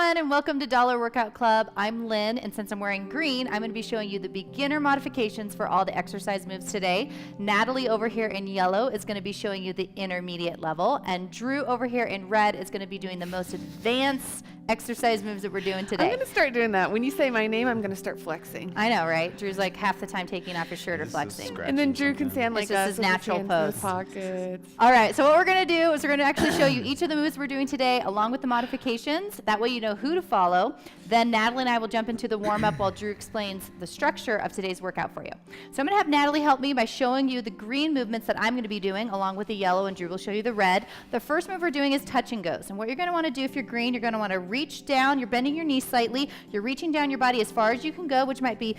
everyone, and welcome to Dollar Workout Club. I'm Lynn, and since I'm wearing green, I'm going to be showing you the beginner modifications for all the exercise moves today. Natalie over here in yellow is going to be showing you the intermediate level, and Drew over here in red is going to be doing the most advanced exercise moves that we're doing today. I'm going to start doing that. When you say my name, I'm going to start flexing. I know, right? Drew's like half the time taking off his shirt or flexing. And then Drew can stand like this is us his natural pose. Pockets. All right, so what we're going to do is we're going to actually show you each of the moves we're doing today along with the modifications. That way you know who to follow. Then Natalie and I will jump into the warm-up while Drew explains the structure of today's workout for you. So I'm going to have Natalie help me by showing you the green movements that I'm going to be doing along with the yellow, and Drew will show you the red. The first move we're doing is touch and goes. And what you're going to want to do if you're green, you're going to want to reach down. You're bending your knee slightly. You're reaching down your body as far as you can go, which might be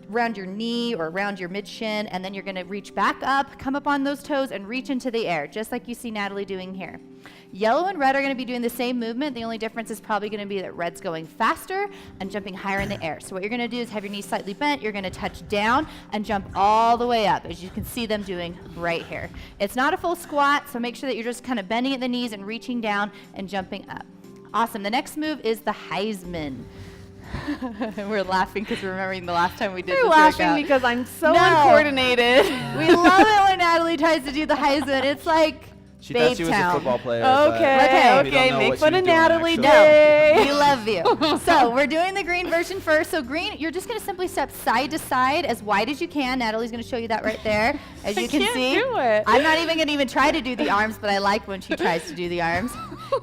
around your knee or around your mid-shin, and then you're going to reach back up, come up on those toes, and reach into the air, just like you see Natalie doing here. Yellow and red are going to be doing the same movement. The only difference is probably going to be that red's going faster and jumping higher in the air. So what you're going to do is have your knees slightly bent. You're going to touch down and jump all the way up, as you can see them doing right here. It's not a full squat, so make sure that you're just kind of bending at the knees and reaching down and jumping up. Awesome. The next move is the Heisman. We're laughing because we're remembering the last time we did this workout. We're laughing because I'm so uncoordinated. We love it when Natalie tries to do the Heisman. It's like she thought she was a football player. Okay. Make fun of Natalie Day. We love you. So we're doing the green version first. So green, you're just going to simply step side to side as wide as you can. Natalie's going to show you that right there. As you can see, do it. I'm not even going to try to do the arms, but I like when she tries to do the arms.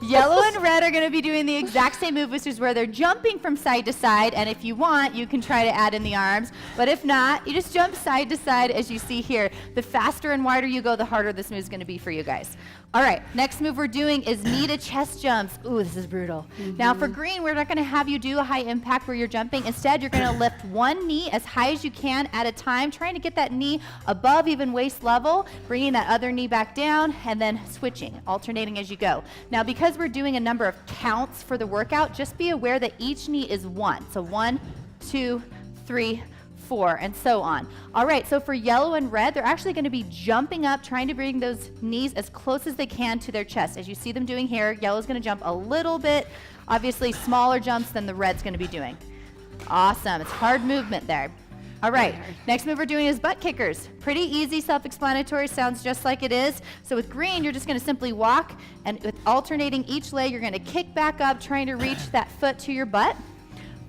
Yellow and red are going to be doing the exact same move, which is where they're jumping from side to side. And if you want, you can try to add in the arms. But if not, you just jump side to side as you see here. The faster and wider you go, the harder this move is going to be for you guys. All right, next move we're doing is knee to chest jumps. Ooh, this is brutal. Now for green, we're not going to have you do a high impact where you're jumping. Instead, you're going to lift one knee as high as you can at a time, trying to get that knee above even waist level, bringing that other knee back down, and then switching, alternating as you go. Now, because we're doing a number of counts for the workout, just be aware that each knee is one. So 1, 2, 3, 4, and so on. All right, so for yellow and red, they're actually going to be jumping up, trying to bring those knees as close as they can to their chest. As you see them doing here, yellow's going to jump a little bit, obviously smaller jumps than the red's going to be doing. Awesome. It's hard movement there. All right, next move we're doing is butt kickers. Pretty easy, self-explanatory, sounds just like it is. So with green, you're just going to simply walk, and with alternating each leg, you're going to kick back up, trying to reach that foot to your butt.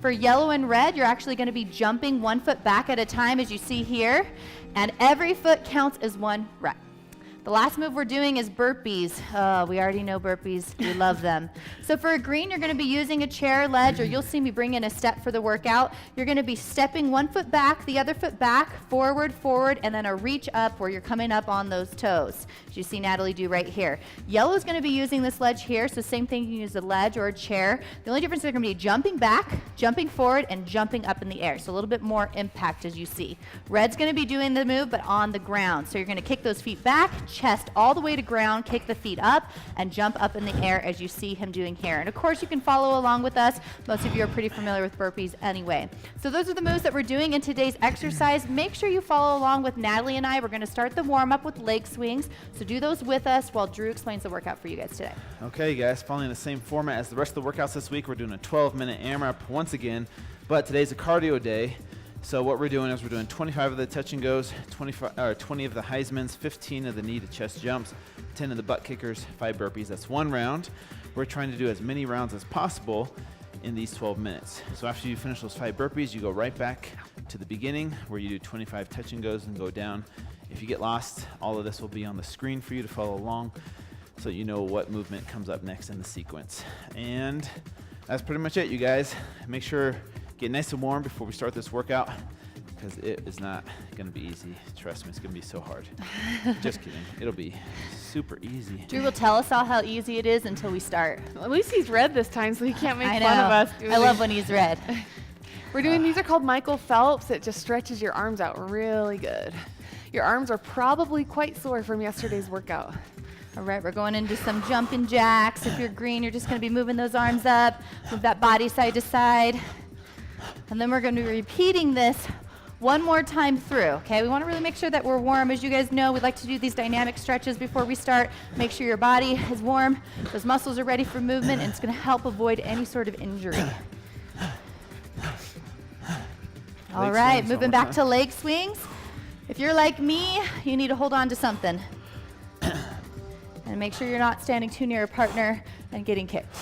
For yellow and red, you're actually going to be jumping one foot back at a time, as you see here, and every foot counts as one rep. The last move we're doing is burpees. Oh, we already know burpees. We love them. So for a green, you're going to be using a chair ledge, or you'll see me bring in a step for the workout. You're going to be stepping one foot back, the other foot back, forward, and then a reach up where you're coming up on those toes, as you see Natalie do right here. Yellow is going to be using this ledge here, so same thing, you can use a ledge or a chair. The only difference is they're going to be jumping back, jumping forward, and jumping up in the air, so a little bit more impact as you see. Red's going to be doing the move, but on the ground. So you're going to kick those feet back, chest all the way to ground, kick the feet up, and jump up in the air as you see him doing here. And of course, you can follow along with us. Most of you are pretty familiar with burpees anyway. So those are the moves that we're doing in today's exercise. Make sure you follow along with Natalie and I. We're going to start the warm-up with leg swings. So do those with us while Drew explains the workout for you guys today. Okay, guys, following the same format as the rest of the workouts this week, we're doing a 12-minute AMRAP once again, but today's a cardio day. So what we're doing is we're doing 25 of the touch and goes, 20 of the Heismans, 15 of the knee to chest jumps, 10 of the butt kickers, 5 burpees. That's one round. We're trying to do as many rounds as possible in these 12 minutes. So after you finish those 5 burpees, you go right back to the beginning where you do 25 touch and goes and go down. If you get lost, all of this will be on the screen for you to follow along so you know what movement comes up next in the sequence. And that's pretty much it, you guys. Make sure get nice and warm before we start this workout, because it is not going to be easy. Trust me, it's going to be so hard. Just kidding. It'll be super easy. Drew will tell us all how easy it is until we start. At least he's red this time, so he can't make fun of us. I love when he's red. We're doing, these are called Michael Phelps. It just stretches your arms out really good. Your arms are probably quite sore from yesterday's workout. All right, we're going into some jumping jacks. If you're green, you're just going to be moving those arms up, move that body side to side. And then we're going to be repeating this one more time through, okay? We want to really make sure that we're warm. As you guys know, we like to do these dynamic stretches before we start. Make sure your body is warm, those muscles are ready for movement, and it's going to help avoid any sort of injury. All right, moving back to leg swings. If you're like me, you need to hold on to something. And make sure you're not standing too near a partner and getting kicked.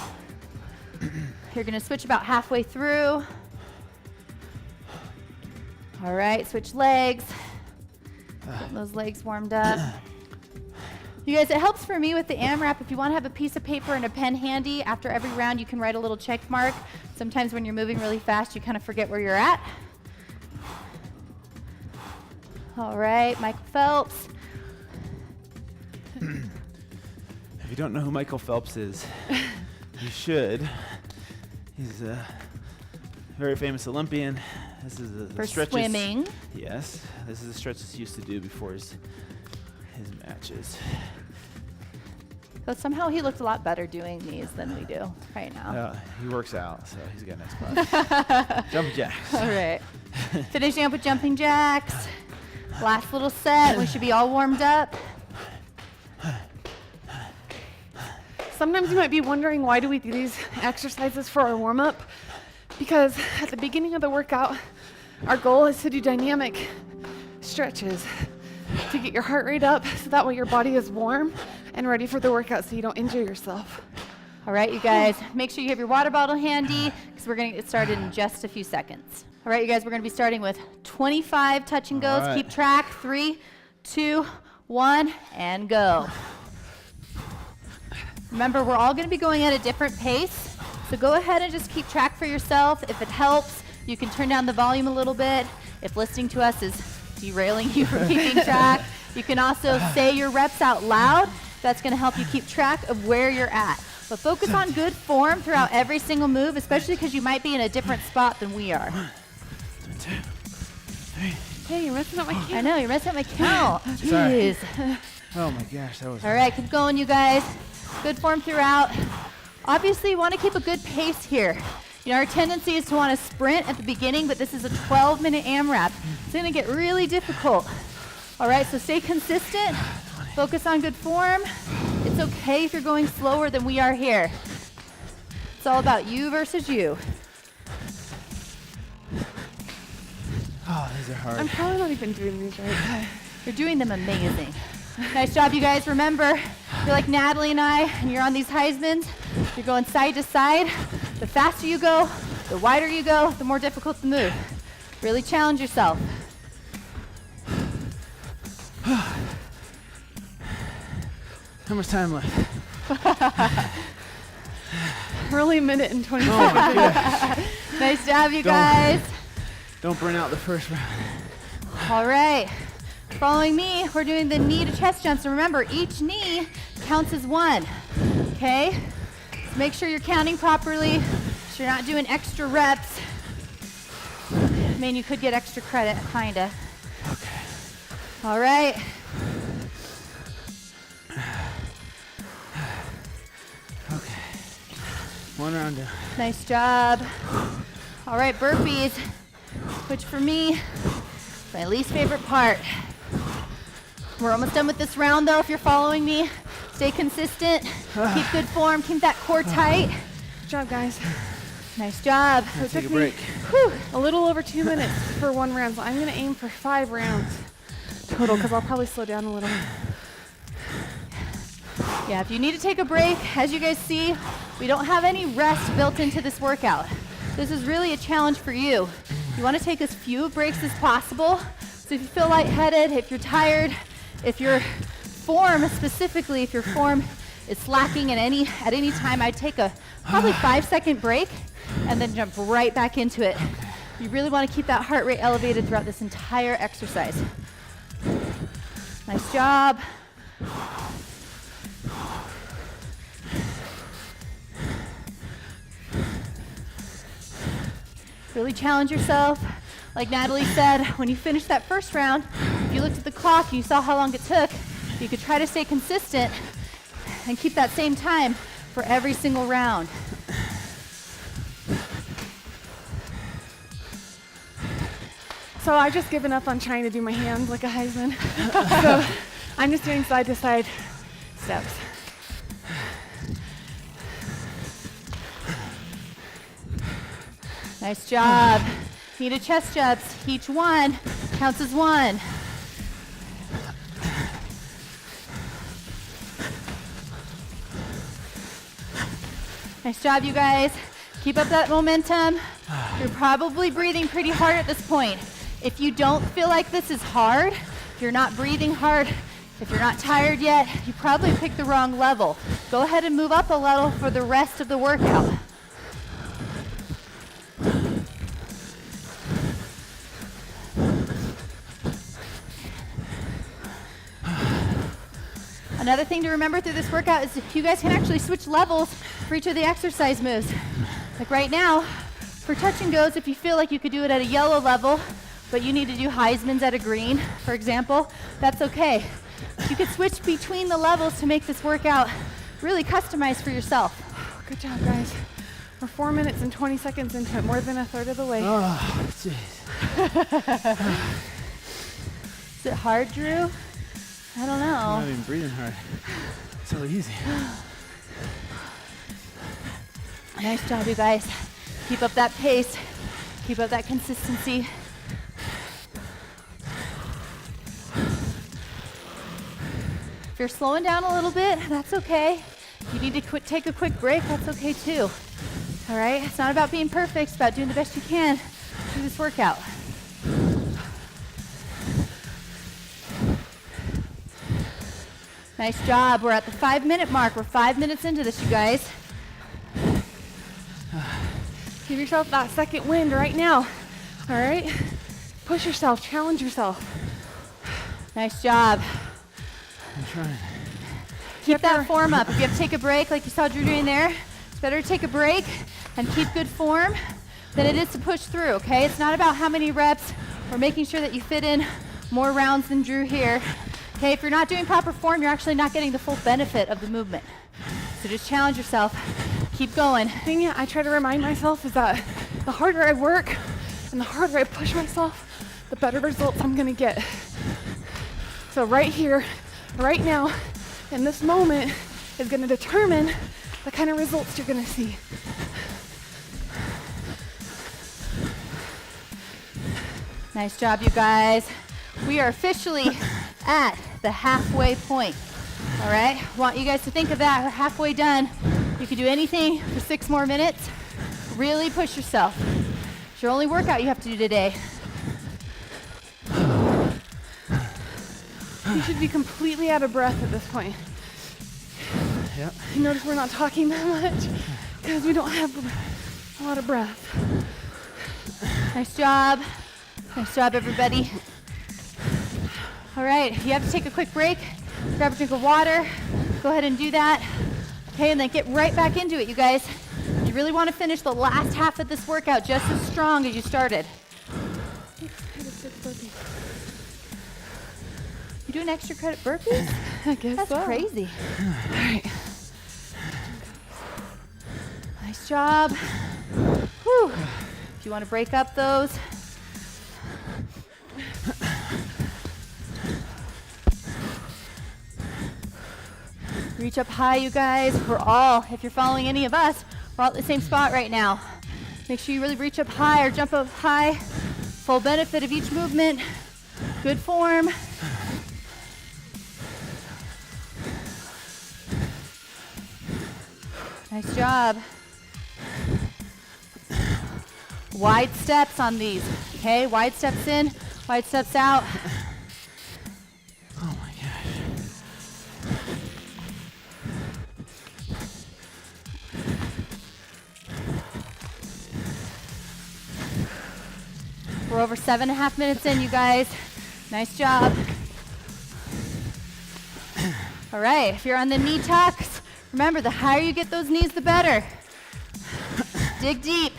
You're going to switch about halfway through. All right, switch legs. Getting those legs warmed up. You guys, it helps for me with the AMRAP. If you want to have a piece of paper and a pen handy, after every round you can write a little check mark. Sometimes when you're moving really fast, you kind of forget where you're at. All right, Michael Phelps. If you don't know who Michael Phelps is, you should. He's a very famous Olympian. This is the For stretches. swimming. Yes, this is the stretches he used to do before his matches. But somehow he looked a lot better doing these than we do right now. He works out, so he's got nice body. Jumping jacks. All right. Finishing up with jumping jacks. Last little set. We should be all warmed up. Sometimes you might be wondering, why do we do these exercises for our warm-up? Because at the beginning of the workout, our goal is to do dynamic stretches to get your heart rate up so that way your body is warm and ready for the workout so you don't injure yourself. All right, you guys, make sure you have your water bottle handy because we're going to get started in just a few seconds. All right, you guys, we're going to be starting with 25 touch and goes. All right. Keep track. 3, 2, 1, and go. Remember, we're all going to be going at a different pace, so go ahead and just keep track for yourself. If it helps, you can turn down the volume a little bit. If listening to us is derailing you from keeping track, you can also say your reps out loud. That's going to help you keep track of where you're at. But focus on good form throughout every single move, especially because you might be in a different spot than we are. 1, 2, 3. Hey, you're messing up my count. I know, you're messing up my count. Sorry. Jeez. Oh my gosh, that was. All right, keep going, you guys. Good form throughout. Obviously, you want to keep a good pace here. You know, our tendency is to want to sprint at the beginning, but this is a 12-minute AMRAP. It's going to get really difficult. All right, so stay consistent. Focus on good form. It's okay if you're going slower than we are here. It's all about you versus you. Oh, these are hard. I'm probably not even doing these right. You're doing them amazing. Nice job, you guys. Remember, you're like Natalie and I, and you're on these Heismans. You're going side to side. The faster you go, the wider you go, the more difficult the move. Really challenge yourself. How much time left? We're only a minute and 20 Oh my seconds. gosh. Nice job, you guys. Don't burn out the first round. All right. Following me, we're doing the knee to chest jumps. And remember, each knee counts as one. Okay? So make sure you're counting properly. So you're not doing extra reps. I mean, you could get extra credit, kinda. Okay. All right. Okay. One round down. Nice job. All right, burpees, which for me, is my least favorite part. We're almost done with this round though. If you're following me, stay consistent, keep good form, keep that core tight. Good job, guys. Nice job. So it Take took a me break. a little over 2 minutes for one round, so I'm going to aim for 5 rounds total because I'll probably slow down a little. Yeah, if you need to take a break, as you guys see, we don't have any rest built into this workout. This is really a challenge for you. You want to take as few breaks as possible. So if you feel lightheaded, if you're tired, if your form specifically, if your form is slacking at any time, I'd take a probably 5-second break and then jump right back into it. You really want to keep that heart rate elevated throughout this entire exercise. Nice job. Really challenge yourself. Like Natalie said, when you finish that first round, if you looked at the clock and you saw how long it took, you could try to stay consistent and keep that same time for every single round. So I've just given up on trying to do my hands like a Heisman. So I'm just doing side to side steps. Nice job. Knee to chest jumps. Each one counts as one. Nice job, you guys. Keep up that momentum. You're probably breathing pretty hard at this point. If you don't feel like this is hard, if you're not breathing hard, if you're not tired yet, you probably picked the wrong level. Go ahead and move up a level for the rest of the workout. Another thing to remember through this workout is you guys can actually switch levels for each of the exercise moves. Like right now, for touch and goes, if you feel like you could do it at a yellow level, but you need to do Heisman's at a green, for example, that's okay. You can switch between the levels to make this workout really customized for yourself. Good job, guys. We're 4 minutes and 20 seconds into it, more than a third of the way. Oh, jeez. Is it hard, Drew? I don't know. I'm not even breathing hard. It's so easy. Nice job, you guys. Keep up that pace. Keep up that consistency. If you're slowing down a little bit, that's okay. If you need to take a quick break, that's okay too. All right? It's not about being perfect. It's about doing the best you can through this workout. Nice job. We're at the 5-minute mark. We're 5 minutes into this, you guys. Give yourself that second wind right now. All right? Push yourself, challenge yourself. Nice job. I'm trying. Keep that form up. If you have to take a break, like you saw Drew doing there, it's better to take a break and keep good form than it is to push through, okay? It's not about how many reps or making sure that you fit in more rounds than Drew here. Okay, if you're not doing proper form, you're actually not getting the full benefit of the movement. So just challenge yourself. Keep going. The thing I try to remind myself is that the harder I work and the harder I push myself, the better results I'm gonna get. So right here, right now, in this moment, is gonna determine the kind of results you're gonna see. Nice job, you guys. We are officially at the halfway point. All right, I want you guys to think of that. We're halfway done. You can do anything for 6 more minutes. Really push yourself. It's your only workout you have to do today. You should be completely out of breath at this point. Yep. You notice we're not talking that much because we don't have a lot of breath. Nice job. Nice job, everybody. All right, if you have to take a quick break, grab a drink of water, go ahead and do that. Okay, and then get right back into it, you guys. You really want to finish the last half of this workout just as strong as you started. You doing extra credit burpees? I guess That's so. crazy. All right. Nice job. Whew. If you want to break up those. Reach up high, you guys. We're all, if you're following any of us, we're all at the same spot right now. Make sure you really reach up high or jump up high. Full benefit of each movement. Good form. Nice job. Wide steps on these, okay? Wide steps in, wide steps out. Oh my gosh. We're over 7.5 minutes in, you guys. Nice job. All right, if you're on the knee tucks, remember, the higher you get those knees, the better. Dig deep.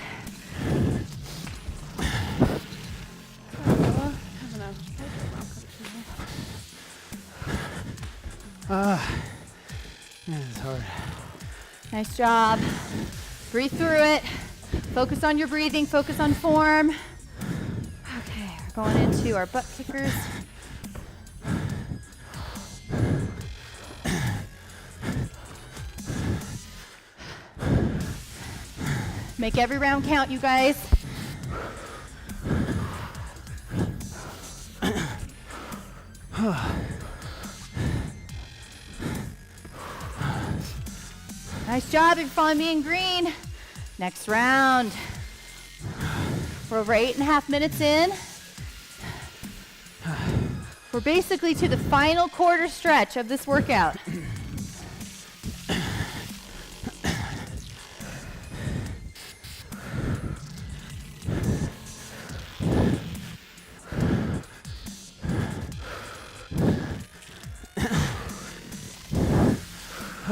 Man, it's hard. Nice job. Breathe through it. Focus on your breathing, focus on form. Okay, Going into our butt kickers. Make every round count, you guys. Nice job, you're following me in green. Next round. We're over 8.5 minutes in. We're basically to the final quarter stretch of this workout.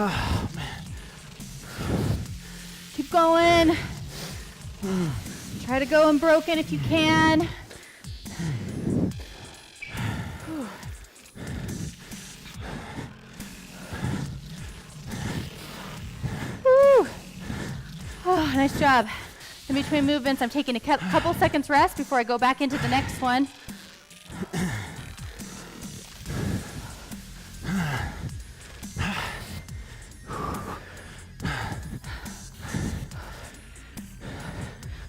Oh, man. Keep going. Try to go unbroken if you can. Whew. Oh, nice job. In between movements, I'm taking a couple seconds rest before I go back into the next one.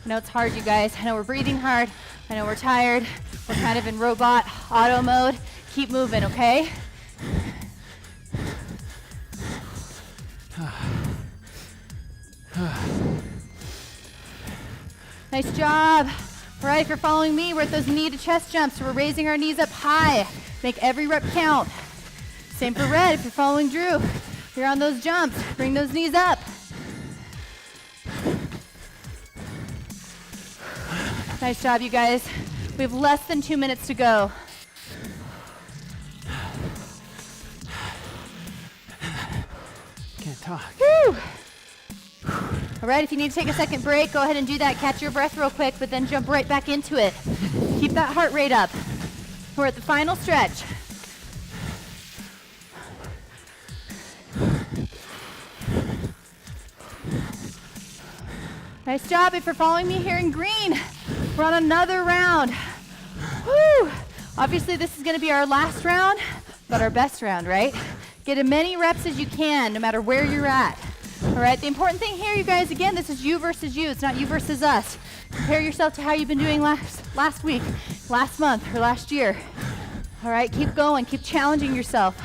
I know it's hard, you guys. I know we're breathing hard. I know we're tired. We're kind of in robot auto mode. Keep moving, okay? Nice job. All right, if you're following me, we're at those knee to chest jumps. So we're raising our knees up high. Make every rep count. Same for red. If you're following Drew, you're on those jumps. Bring those knees up. Nice job, you guys. We have less than 2 minutes to go. Can't talk. Woo! All right, if you need to take a second break, go ahead and do that. Catch your breath real quick, but then jump right back into it. Keep that heart rate up. We're at the final stretch. Nice job. If you're following me here in green, we're on another round. Woo! Obviously, this is going to be our last round, but our best round, right? Get as many reps as you can, no matter where you're at. All right, the important thing here, you guys, again, this is you versus you. It's not you versus us. Compare yourself to how you've been doing last week, last month, or last year. All right, keep going. Keep challenging yourself.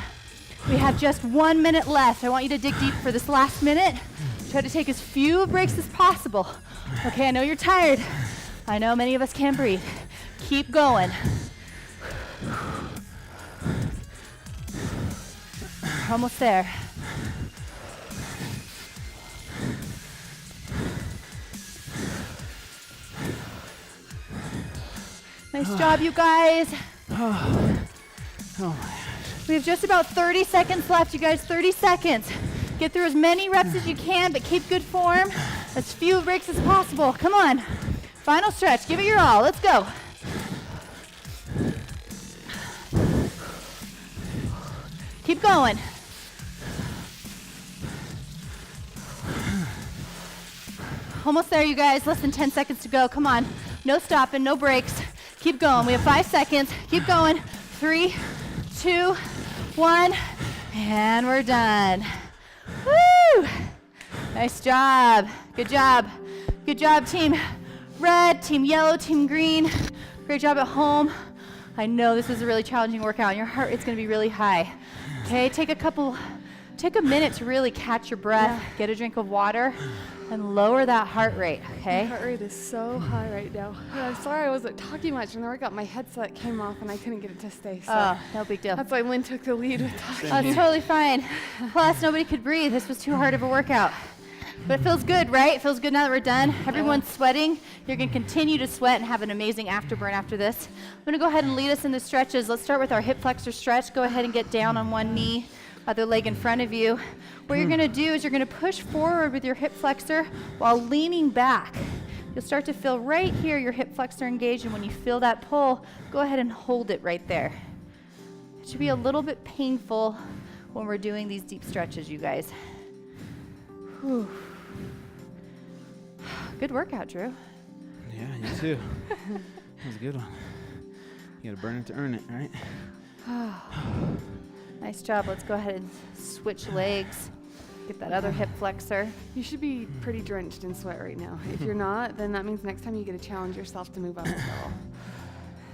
We have just 1 minute left. I want you to dig deep for this last minute. Try to take as few breaks as possible. Okay, I know you're tired. I know many of us can't breathe. Keep going. Almost there. Nice job, you guys. Oh my gosh. We have just about 30 seconds left, you guys. 30 seconds. Get through as many reps as you can, but keep good form. As few breaks as possible. Come on. Final stretch. Give it your all. Let's go. Keep going. Almost there, you guys. Less than 10 seconds to go. Come on. No stopping, no breaks. Keep going. We have 5 seconds. Keep going. 3, 2, 1, and we're done. Woo! Nice job. Good job. Good job, team red, team yellow, team green. Great job at home. I know this is a really challenging workout and your heart rate's gonna be really high. Okay, take a minute to really catch your breath, get a drink of water, and lower that heart rate, okay? My heart rate is so high right now. I'm sorry I wasn't talking much in the workout. My headset came off and I couldn't get it to stay. So Oh, no big deal. that's why Lynn took the lead with talking. Oh, it's totally fine. Plus, nobody could breathe. This was too hard of a workout. But it feels good, right? It feels good now that we're done. Everyone's sweating. You're going to continue to sweat and have an amazing afterburn after this. I'm going to go ahead and lead us in the stretches. Let's start with our hip flexor stretch. Go ahead and get down on one knee, other leg in front of you. What you're going to do is you're going to push forward with your hip flexor while leaning back. You'll start to feel right here your hip flexor engaged, and when you feel that pull, go ahead and hold it right there. It should be a little bit painful when we're doing these deep stretches, you guys. Whew. Good workout, Drew. Yeah, you too. That was a good one. You gotta burn it to earn it, right? Nice job. Let's go ahead and switch legs. Get that other hip flexor. You should be pretty drenched in sweat right now. If you're not, then that means next time you get to challenge yourself to move up a little.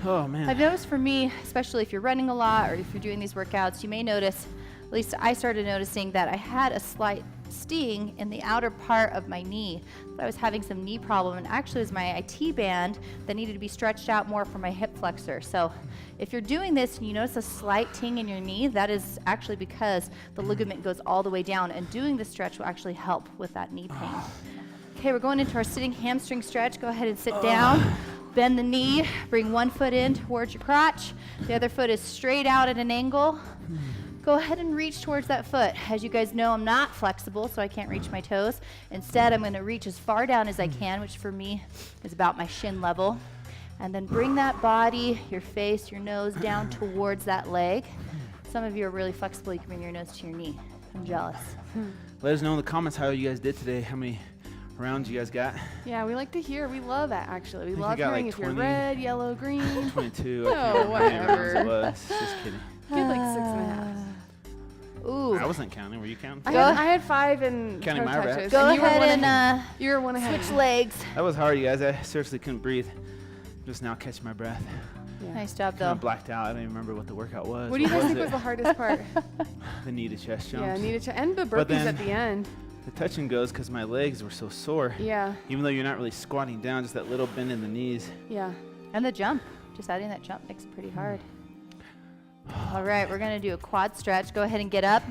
Oh, man. I've noticed for me, especially if you're running a lot or if you're doing these workouts, you may notice, at least I started noticing that I had a slight sting in the outer part of my knee. I was having some knee problem, and actually it was my IT band that needed to be stretched out more for my hip flexor. So if you're doing this and you notice a slight ting in your knee, that is actually because the ligament goes all the way down, and doing the stretch will actually help with that knee pain. Okay, we're going into our sitting hamstring stretch. Go ahead and sit down. Bend the knee, bring one foot in towards your crotch. The other foot is straight out at an angle. Go ahead and reach towards that foot. As you guys know, I'm not flexible, so I can't reach my toes. Instead, I'm going to reach as far down as I can, which for me is about my shin level. And then bring that body, your face, your nose down towards that leg. Some of you are really flexible. You can bring your nose to your knee. I'm jealous. Let us know in the comments how you guys did today, how many rounds you guys got. Yeah, we like to hear. We love that, actually. We think love you got, hearing like, if you're 20. red, yellow, green. 22. Oh, I can't remember how many rounds it whatever. was. Just kidding. Get like 6.5. Ooh. I wasn't counting. Were you counting? I had 5 in Counting toe my reps. touches. Go and you were ahead one and ahead. You were one ahead. switch legs. That was hard, you guys. I seriously couldn't breathe. Just now catching my breath. Yeah. Nice job, Kind though. of blacked out. I don't even remember what the workout was. What do you guys think it? was the hardest part? The knee to chest jumps. Yeah, knee to chest. And the But burpees then- at the end. The touch and goes because my legs were so sore. Yeah, Even though you're not really squatting down, just that little bend in the knees. yeah. And the jump. Just adding that jump makes it pretty hard. All right, we're going to do a quad stretch. Go ahead and get up.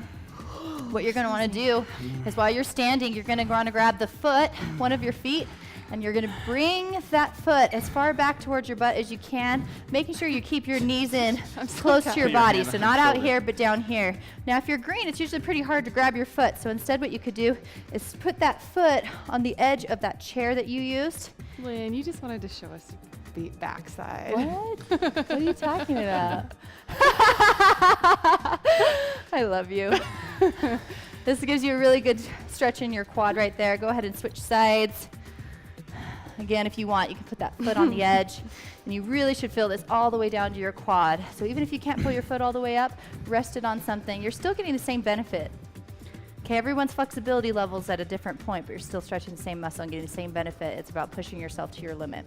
What you're going to want to do is while you're standing, you're going to want to grab the foot, one of your feet, and you're going to bring that foot as far back towards your butt as you can, making sure you keep your knees in close to your Put your body, hand so on not your out shoulder. here, but down here. Now, if you're green, it's usually pretty hard to grab your foot, so instead what you could do is put that foot on the edge of that chair that you used. Lynn, you just wanted to show us the backside. What? What are you talking about? I love you. This gives you a really good stretch in your quad right there. Go ahead and switch sides. Again, if you want, you can put that foot on the edge. And you really should feel this all the way down to your quad. So even if you can't pull your foot all the way up, rest it on something. You're still getting the same benefit. Okay, everyone's flexibility level is at a different point, but you're still stretching the same muscle and getting the same benefit. It's about pushing yourself to your limit.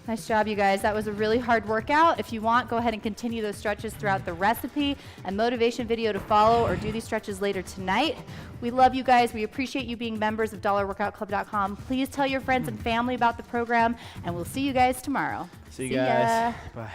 Nice job, you guys. That was a really hard workout. If you want, go ahead and continue those stretches throughout the recipe and motivation video to follow, or do these stretches later tonight. We love you guys. We appreciate you being members of DollarWorkoutClub.com. Please tell your friends and family about the program, and we'll see you guys tomorrow. See you See guys. ya. Bye.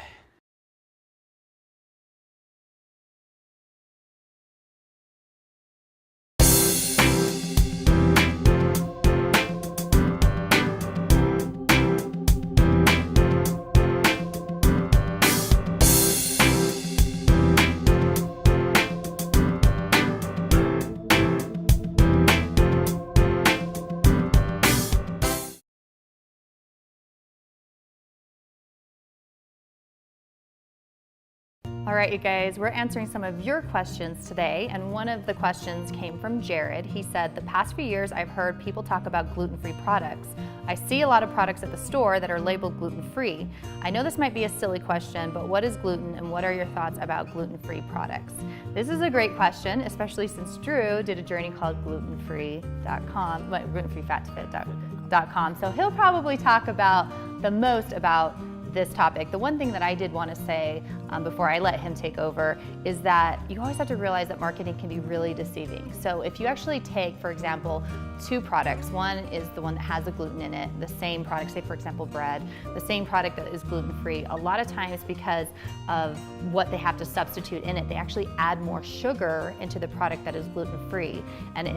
All right, you guys, we're answering some of your questions today, and one of the questions came from Jared. He said, the past few years I've heard people talk about gluten-free products. I see a lot of products at the store that are labeled gluten-free. I know this might be a silly question, but what is gluten and what are your thoughts about gluten-free products? This is a great question, especially since Drew did a journey called glutenfree.com, glutenfreefattofit.com, so he'll probably talk about the most about this topic. The one thing that I did want to say before I let him take over is that you always have to realize that marketing can be really deceiving. So if you actually take, for example, 2 products, one is the one that has the gluten in it, the same product, say for example bread, the same product that is gluten-free, a lot of times because of what they have to substitute in it, they actually add more sugar into the product that is gluten-free. And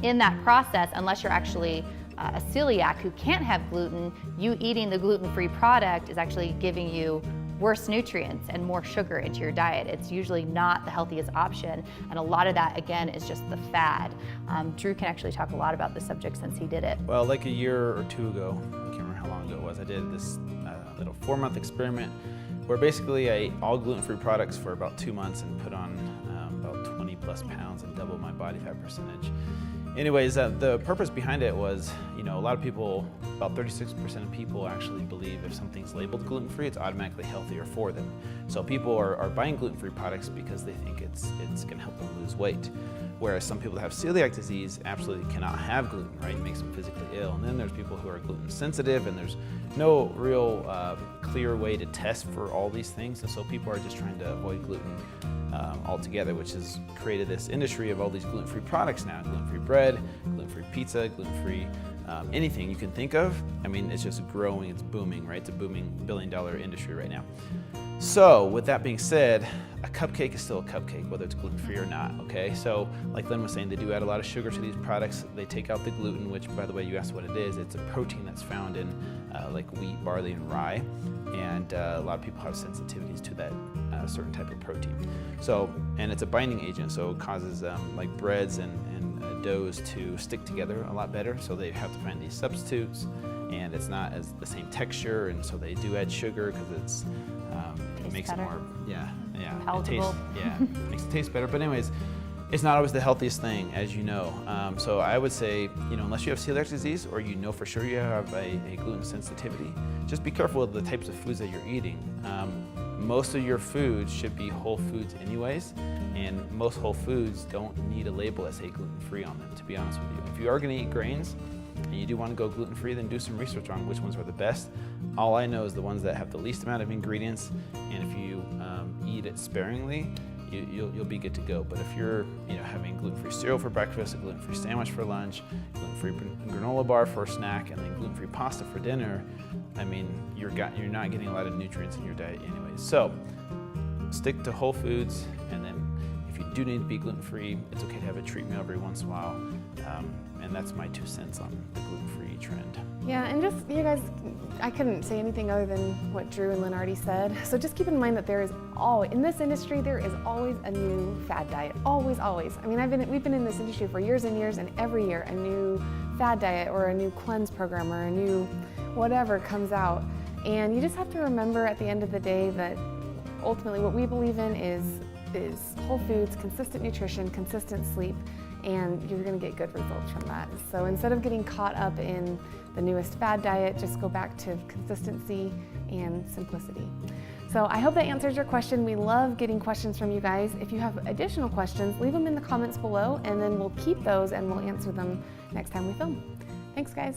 in that process, unless you're actually a celiac who can't have gluten, you eating the gluten-free product is actually giving you worse nutrients and more sugar into your diet. It's usually not the healthiest option, and a lot of that, again, is just the fad. Drew can actually talk a lot about this subject since he did it. Well, like a year or 2 ago, I can't remember how long ago it was, I did this little 4-month experiment where basically I ate all gluten-free products for about 2 months and put on about 20 plus pounds and doubled my body fat percentage. Anyways, the purpose behind it was, you know, a lot of people, about 36% of people actually believe if something's labeled gluten-free, it's automatically healthier for them. So people are buying gluten-free products because they think it's going to help them lose weight. Whereas some people that have celiac disease absolutely cannot have gluten, right? It makes them physically ill. And then there's people who are gluten sensitive, and there's no real clear way to test for all these things. And so people are just trying to avoid gluten altogether, which has created this industry of all these gluten-free products now. Gluten-free bread, gluten-free pizza, gluten-free anything you can think of. I mean, it's just growing, it's booming, right? It's a booming billion-dollar industry right now. So with that being said, a cupcake is still a cupcake, whether it's gluten-free or not, okay? So like Lynn was saying, they do add a lot of sugar to these products. They take out the gluten, which, by the way, you asked what it is. It's a protein that's found in like wheat, barley, and rye. And a lot of people have sensitivities to that certain type of protein. So, and it's a binding agent, so it causes like breads and doughs to stick together a lot better. So they have to find these substitutes, and it's not as the same texture, and so they do add sugar because it's it makes better. it more, Palatable. Makes it taste better. But anyways, it's not always the healthiest thing, as you know. So I would say, you know, unless you have celiac disease or you know for sure you have a gluten sensitivity, just be careful of the types of foods that you're eating. Most of your foods should be whole foods anyways, and most whole foods don't need a label that say gluten-free on them, to be honest with you. If you are going to eat grains and you do want to go gluten-free, then do some research on which ones are the best. All I know is the ones that have the least amount of ingredients, and if you eat it sparingly, you'll be good to go. But if you're having gluten-free cereal for breakfast, a gluten-free sandwich for lunch, gluten-free granola bar for a snack, and then gluten-free pasta for dinner, I mean, you're not getting a lot of nutrients in your diet anyways. So stick to whole foods, and then if you do need to be gluten-free, it's okay to have a treat meal every once in a while. And that's my 2 cents on the gluten-free trend. Yeah, and just, you guys, I couldn't say anything other than what Drew and Lynn already said. So just keep in mind that in this industry, there is always a new fad diet. Always, always. I mean, we've been in this industry for years and years, and every year a new fad diet or a new cleanse program or a new whatever comes out. And you just have to remember at the end of the day that ultimately what we believe in is whole foods, consistent nutrition, consistent sleep, and you're going to get good results from that. So instead of getting caught up in the newest fad diet, just go back to consistency and simplicity. So I hope that answers your question. We love getting questions from you guys. If you have additional questions, leave them in the comments below, and then we'll keep those and we'll answer them next time we film. Thanks, guys.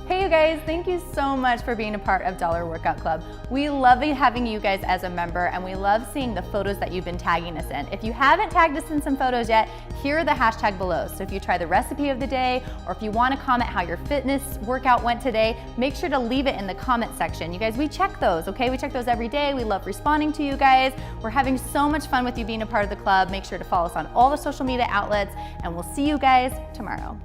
Hey you guys, thank you so much for being a part of Dollar Workout Club. We love having you guys as a member, and we love seeing the photos that you've been tagging us in. If you haven't tagged us in some photos yet, here are the hashtag below. So if you try the recipe of the day, or if you want to comment how your fitness workout went today, make sure to leave it in the comment section. You guys, we check those, okay? We check those every day. We love responding to you guys. We're having so much fun with you being a part of the club. Make sure to follow us on all the social media outlets, and we'll see you guys tomorrow.